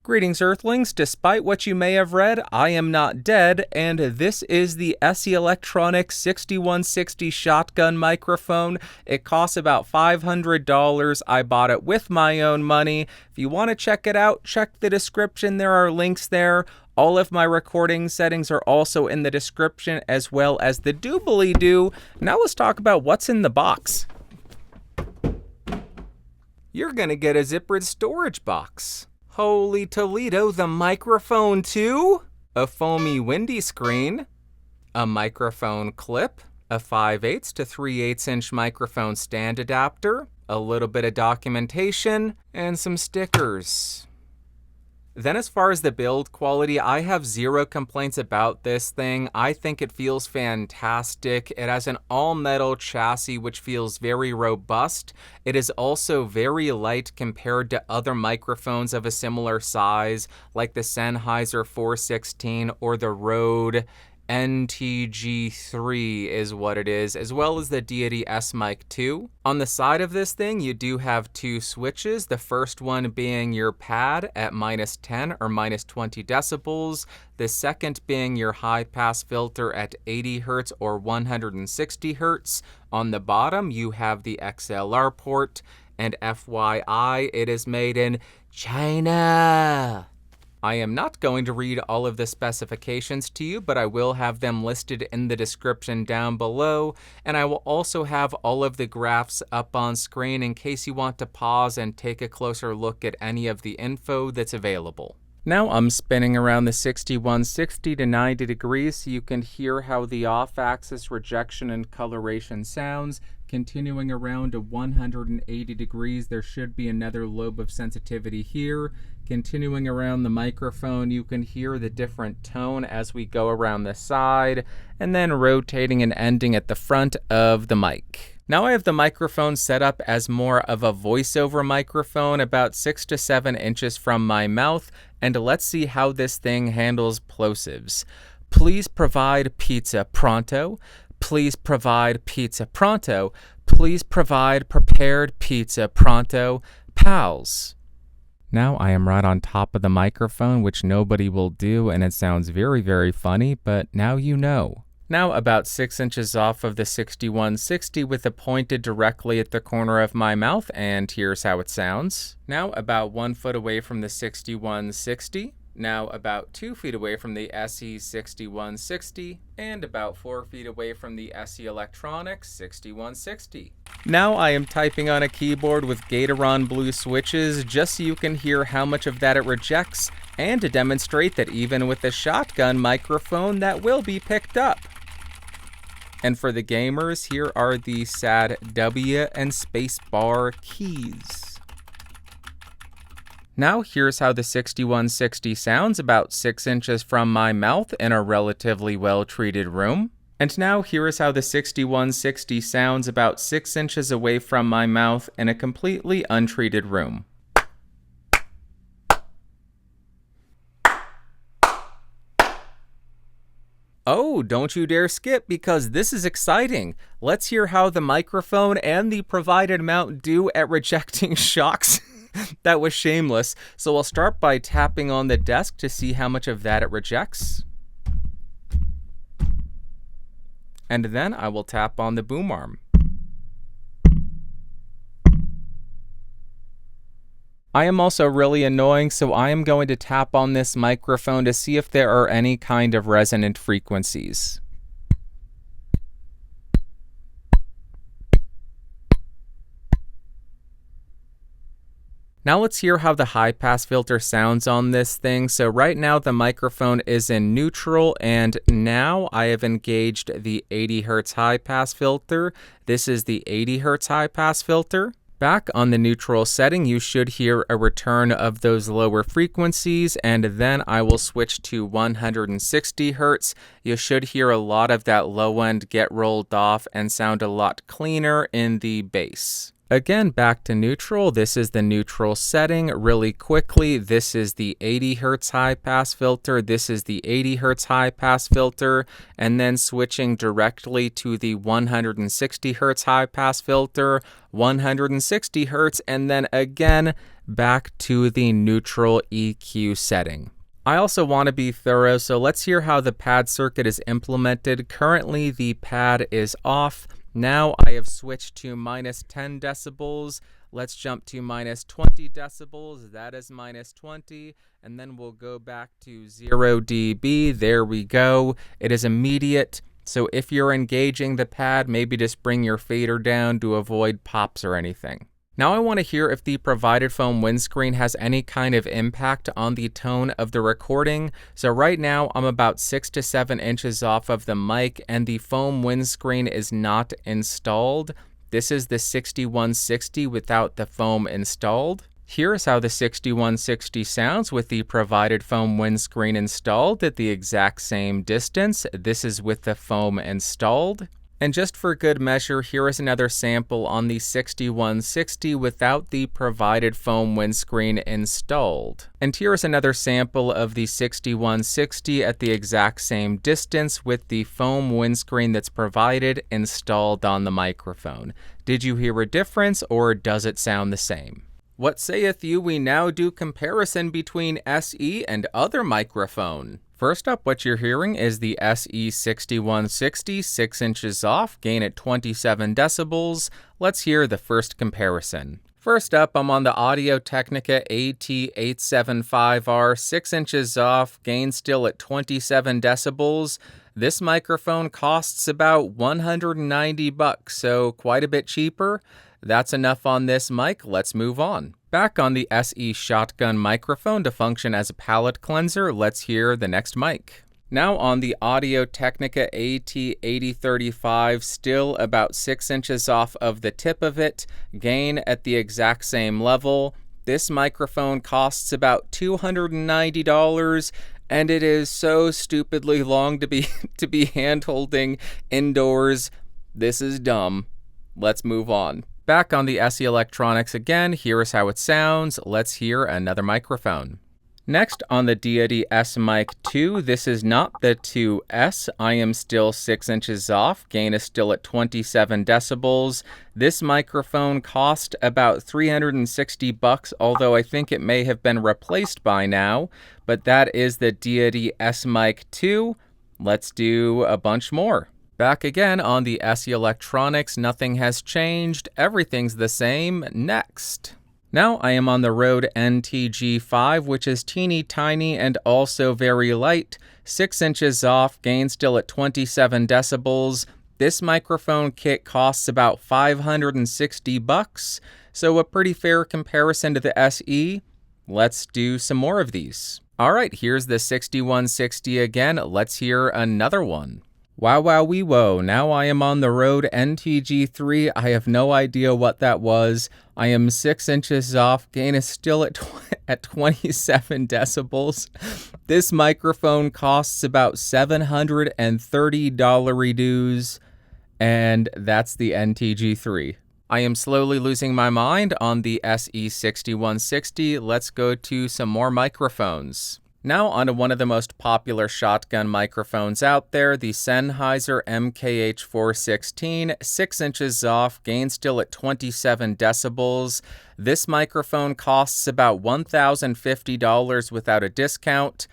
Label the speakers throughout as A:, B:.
A: Greetings, Earthlings. Despite what you may have read, I am not dead, and this is the SE Electronics 6160 shotgun microphone. It costs about $500. I bought it with my own money. If you want to check it out, check the description. There are links there. All of my recording settings are also in the description, as well as the doobly-doo. Now let's talk about what's in the box. You're gonna get a zippered storage box. Holy Toledo, the microphone too? A foamy windy screen, a microphone clip, a 5/8 to 3/8 inch microphone stand adapter, a little bit of documentation, and some stickers. Then as far as the build quality, I have zero complaints about this thing. I think it feels fantastic. It has an all-metal chassis which feels very robust. It is also very light compared to other microphones of a similar size, like the Sennheiser 416 or the Rode NTG3 is what it is, as well as the Deity Smic 2. On the side of this thing, you do have two switches, the first one being your pad at -10 or -20 decibels, the second being your high-pass filter at 80 Hz or 160 Hz. On the bottom, you have the XLR port, and FYI, it is made in China. I am not going to read all of the specifications to you, but I will have them listed in the description down below, and I will also have all of the graphs up on screen in case you want to pause and take a closer look at any of the info that's available. Now I'm spinning around the 6160 to 90 degrees so you can hear how the off-axis rejection and coloration sounds. Continuing around to 180 degrees, there should be another lobe of sensitivity here. Continuing around the microphone, you can hear the different tone as we go around the side, and then rotating and ending at the front of the mic. Now I have the microphone set up as more of a voiceover microphone, about 6 to 7 inches from my mouth, and let's see how this thing handles plosives. Please provide pizza pronto. Please provide pizza pronto. Please provide prepared pizza pronto. Pals. Now I am right on top of the microphone, which nobody will do, and it sounds very, very funny, but now you know. Now about 6 inches off of the 6160 with it pointed directly at the corner of my mouth, and here's how it sounds. Now about 1 foot away from the 6160. Now about 2 feet away from the SE6160, and about 4 feet away from the SE Electronics 6160. Now I am typing on a keyboard with Gateron blue switches just so you can hear how much of that it rejects, and to demonstrate that even with a shotgun microphone that will be picked up. And for the gamers, here are the sad W and spacebar keys. Now here's how the 6160 sounds about 6 inches from my mouth in a relatively well-treated room. And now here is how the 6160 sounds about 6 inches away from my mouth in a completely untreated room. Oh, don't you dare skip, because this is exciting. Let's hear how the microphone and the provided mount do at rejecting shocks. That was shameless. So I'll start by tapping on the desk to see how much of that it rejects. And then I will tap on the boom arm. I am also really annoying, so I am going to tap on this microphone to see if there are any kind of resonant frequencies. Now let's hear how the high-pass filter sounds on this thing. So right now the microphone is in neutral, and now I have engaged the 80 Hz high-pass filter. This is the 80 Hz high-pass filter. Back on the neutral setting, you should hear a return of those lower frequencies, and then I will switch to 160 Hz. You should hear a lot of that low end get rolled off and sound a lot cleaner in the bass. Again, back to neutral. This is the neutral setting. Really quickly, this is the 80 Hz high pass filter. This is the 80 Hz high pass filter. And then switching directly to the 160 Hz high pass filter, 160 Hz, and then again back to the neutral EQ setting. I also want to be thorough, so let's hear how the pad circuit is implemented. Currently, the pad is off. Now I have switched to minus 10 decibels. Let's jump to minus 20 decibels. That is minus 20. And then we'll go back to 0 dB. There we go. It is immediate. So if you're engaging the pad, maybe just bring your fader down to avoid pops or anything. Now I want to hear if the provided foam windscreen has any kind of impact on the tone of the recording. So right now I'm about 6 to 7 inches off of the mic and the foam windscreen is not installed. This is the 6160 without the foam installed. Here's how the 6160 sounds with the provided foam windscreen installed at the exact same distance. This is with the foam installed. And just for good measure, here is another sample on the 6160 without the provided foam windscreen installed. And here is another sample of the 6160 at the exact same distance with the foam windscreen that's provided installed on the microphone. Did you hear a difference or does it sound the same? What saith you we now do comparison between SE and other microphone? First up, what you're hearing is the SE6160, 6 inches off, gain at 27 decibels. Let's hear the first comparison. First up, I'm on the Audio Technica AT875R, 6 inches off, gain still at 27 decibels. This microphone costs about $190, so quite a bit cheaper. That's enough on this mic, let's move on. Back on the SE shotgun microphone to function as a palate cleanser, let's hear the next mic. Now on the Audio Technica AT8035, still about 6 inches off of the tip of it, gain at the exact same level. This microphone costs about $290, and it is so stupidly long to be hand-holding indoors. This is dumb. Let's move on. Back on the SE Electronics again, here's how it sounds. Let's hear another microphone. Next on the Deity Smic 2, this is not the 2S. I am still 6 inches off. Gain is still at 27 decibels. This microphone cost about $360, although I think it may have been replaced by now. But that is the Deity Smic 2. Let's do a bunch more. Back again on the SE Electronics, nothing has changed, everything's the same. Next. Now I am on the Rode NTG5, which is teeny tiny and also very light, 6 inches off, gain still at 27 decibels. This microphone kit costs about $560, so a pretty fair comparison to the SE. Let's do some more of these. All right, here's the 6160 again, let's hear another one. Wow, wow, wee, whoa. Now I am on the Rode NTG3. I have no idea what that was. I am 6 inches off. Gain is still at 27 decibels. This microphone costs about $730 dues, and that's the NTG3. I am slowly losing my mind on the SE6160. Let's go to some more microphones. Now onto one of the most popular shotgun microphones out there, the Sennheiser MKH416, 6 inches off, gain still at 27 decibels. This microphone costs about $1,050 without a discount.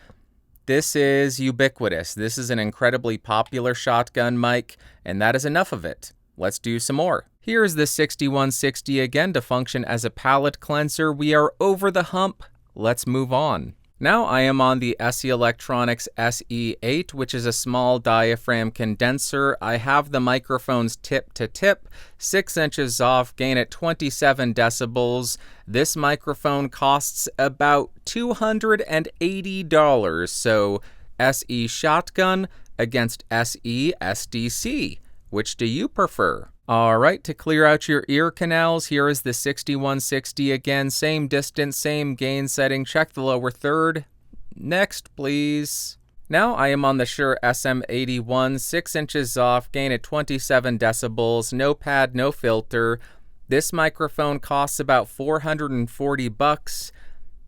A: This is ubiquitous. This is an incredibly popular shotgun mic, and that is enough of it. Let's do some more. Here's the 6160 again to function as a palate cleanser. We are over the hump. Let's move on. Now I am on the SE Electronics SE8, which is a small diaphragm condenser. I have the microphones tip to tip, 6 inches off, gain at 27 decibels. This microphone costs about $280, so SE shotgun against SE SDC. Which do you prefer? All right, to clear out your ear canals, here is the 6160 again. Same distance, same gain setting. Check the lower third. Next, please. Now I am on the Shure SM81, 6 inches off, gain at 27 decibels, no pad, no filter. This microphone costs about $440.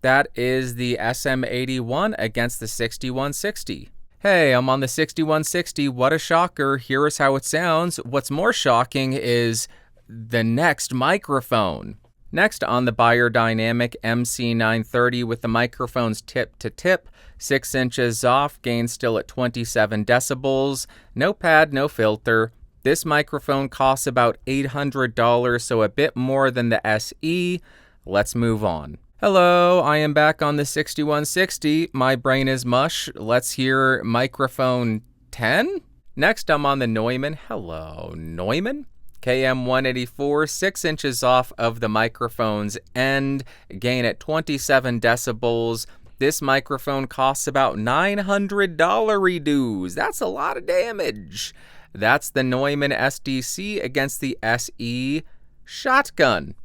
A: That is the SM81 against the 6160. Hey, I'm on the 6160. What a shocker. Here is how it sounds. What's more shocking is the next microphone. Next on the Beyerdynamic MC930 with the microphones tip to tip, 6 inches off, gain still at 27 decibels, no pad, no filter. This microphone costs about $800, so a bit more than the SE. Let's move on. Hello, I am back on the 6160. My brain is mush. Let's hear microphone 10. Next, I'm on the Neumann. Hello, Neumann. KM184, 6 inches off of the microphone's end, gain at 27 decibels. This microphone costs about $900 dues. That's a lot of damage. That's the Neumann SDC against the SE Shotgun.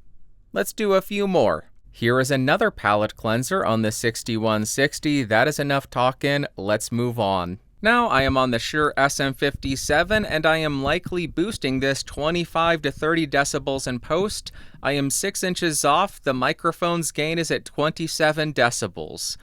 A: Let's do a few more. Here is another palette cleanser on the 6160. That is enough talking. Let's move on. Now I am on the Shure SM57 and I am likely boosting this 25 to 30 decibels in post. I am 6 inches off. The microphone's gain is at 27 decibels.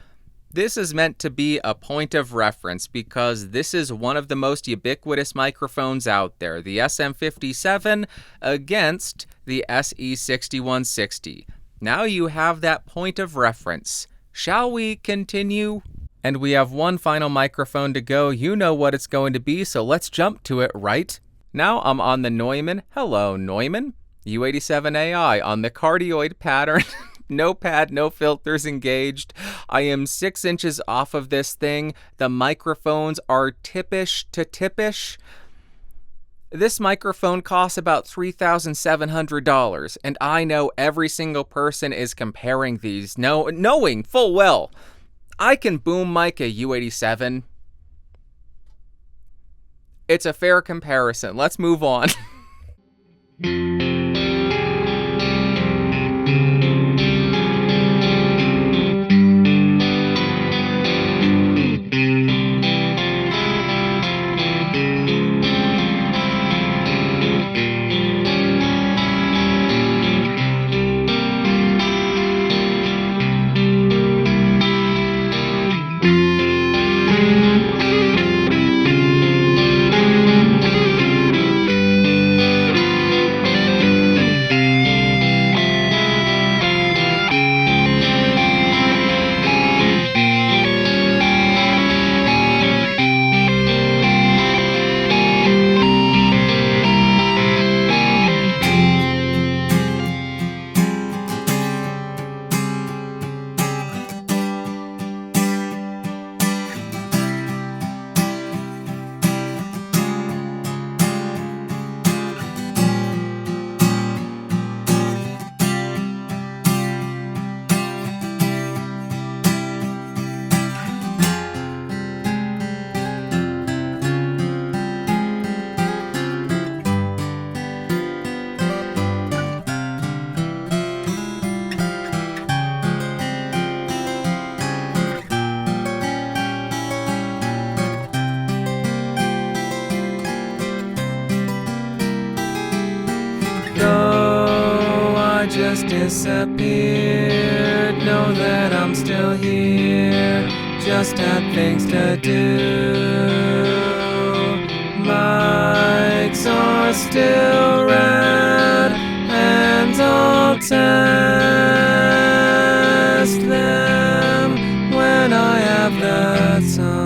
A: This is meant to be a point of reference because this is one of the most ubiquitous microphones out there, the SM57 against the SE6160. Now you have that point of reference. Shall we continue? And we have one final microphone to go. You know what it's going to be, so let's jump to it, right? Now I'm on the Neumann. Hello, Neumann. U87 Ai on the cardioid pattern. No pad, no filters engaged. I am 6 inches off of this thing. The microphones are tippish to tippish. This microphone costs about $3,700, and I know every single person is comparing these, knowing full well I can boom mic a U87. It's a fair comparison. Let's move on. Just disappeared. Know that I'm still here. Just had things to do. Mics are still rad, and I'll test them when I have the time.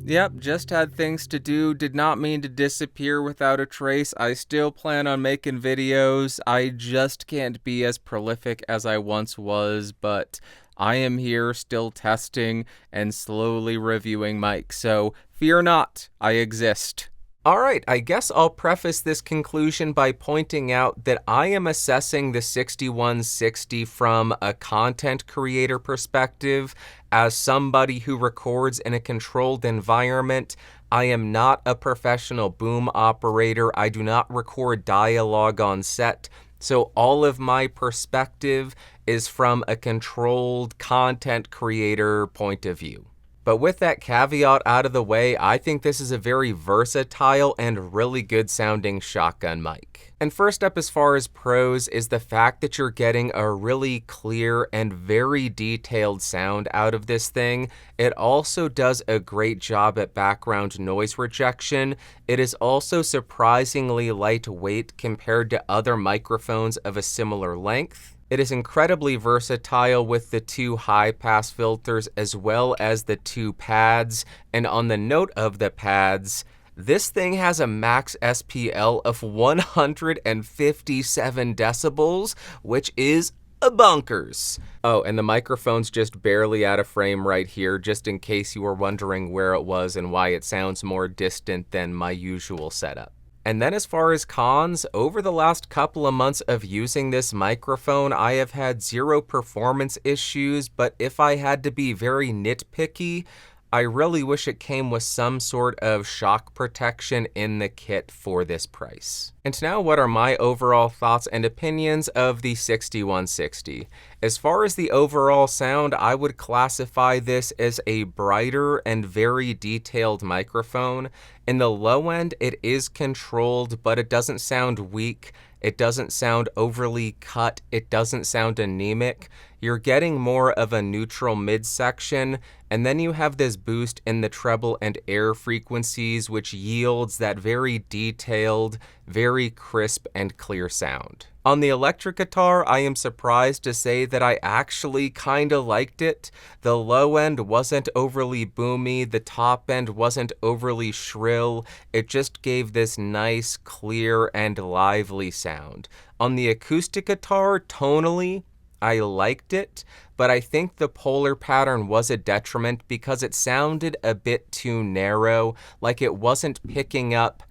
A: Yep, just had things to do. Did not mean to disappear without a trace. I still plan on making videos. I just can't be as prolific as I once was, but I am here still testing and slowly reviewing mics, so fear not, I exist. Alright, I guess I'll preface this conclusion by pointing out that I am assessing the 6160 from a content creator perspective. As somebody who records in a controlled environment, I am not a professional boom operator. I do not record dialogue on set. So all of my perspective is from a controlled content creator point of view. But with that caveat out of the way, I think this is a very versatile and really good sounding shotgun mic. And first up as far as pros is the fact that you're getting a really clear and very detailed sound out of this thing. It also does a great job at background noise rejection. It is also surprisingly lightweight compared to other microphones of a similar length. It is incredibly versatile with the two high-pass filters as well as the two pads. And on the note of the pads, this thing has a max SPL of 157 decibels, which is a bonkers. Oh, and the microphone's just barely out of frame right here, just in case you were wondering where it was and why it sounds more distant than my usual setup. And then as far as cons, over the last couple of months of using this microphone, I have had zero performance issues, but if I had to be very nitpicky, I really wish it came with some sort of shock protection in the kit for this price. And now what are my overall thoughts and opinions of the 6160? As far as the overall sound, I would classify this as a brighter and very detailed microphone. In the low end, it is controlled, but it doesn't sound weak. It doesn't sound overly cut. It doesn't sound anemic. You're getting more of a neutral midsection, and then you have this boost in the treble and air frequencies, which yields that very detailed, very crisp and clear sound. On the electric guitar, I am surprised to say that I actually kinda liked it. The low end wasn't overly boomy, the top end wasn't overly shrill. It just gave this nice, clear, and lively sound. On the acoustic guitar, tonally, I liked it, but I think the polar pattern was a detriment because it sounded a bit too narrow, like it wasn't picking up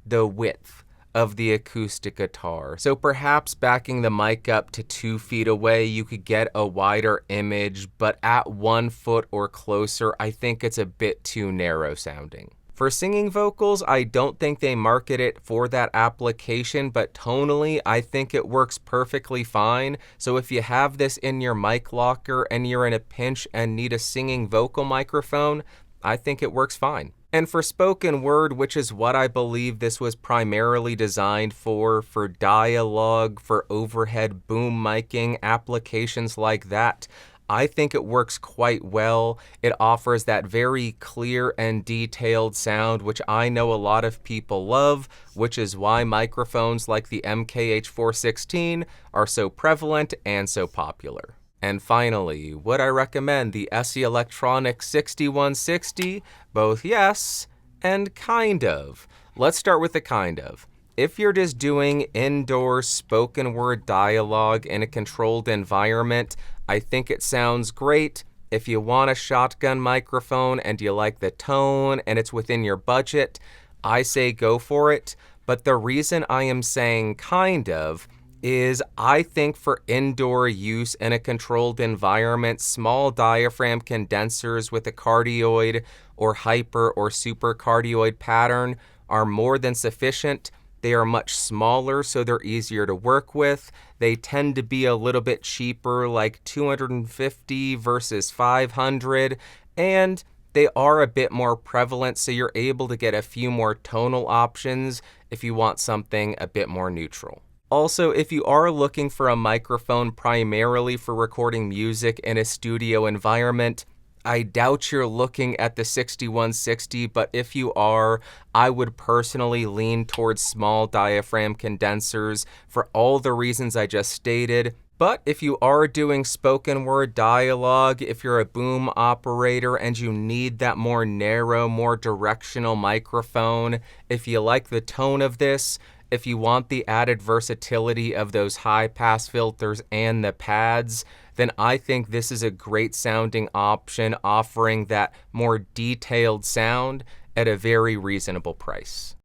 A: the width of the acoustic guitar. So perhaps backing the mic up to 2 feet away, you could get a wider image, but at 1 foot or closer, I think it's a bit too narrow sounding. For singing vocals, I don't think they market it for that application, but tonally, I think it works perfectly fine. So if you have this in your mic locker and you're in a pinch and need a singing vocal microphone, I think it works fine. And for spoken word, which is what I believe this was primarily designed for dialogue, for overhead boom miking, applications like that, I think it works quite well. It offers that very clear and detailed sound, which I know a lot of people love, which is why microphones like the MKH416 are so prevalent and so popular. And finally, would I recommend the SE Electronics 6160? Both yes and kind of. Let's start with the kind of. If you're just doing indoor spoken word dialogue in a controlled environment, I think it sounds great. If you want a shotgun microphone and you like the tone and it's within your budget, I say go for it. But the reason I am saying kind of is I think for indoor use in a controlled environment, small diaphragm condensers with a cardioid or hyper or supercardioid pattern are more than sufficient. They are much smaller, so they're easier to work with. They tend to be a little bit cheaper, like $250 versus $500, and they are a bit more prevalent, so you're able to get a few more tonal options if you want something a bit more neutral. Also, if you are looking for a microphone primarily for recording music in a studio environment, I doubt you're looking at the 6160, but if you are, I would personally lean towards small diaphragm condensers for all the reasons I just stated. But if you are doing spoken word dialogue, if you're a boom operator and you need that more narrow, more directional microphone, if you like the tone of this, if you want the added versatility of those high pass filters and the pads, then I think this is a great sounding option offering that more detailed sound at a very reasonable price.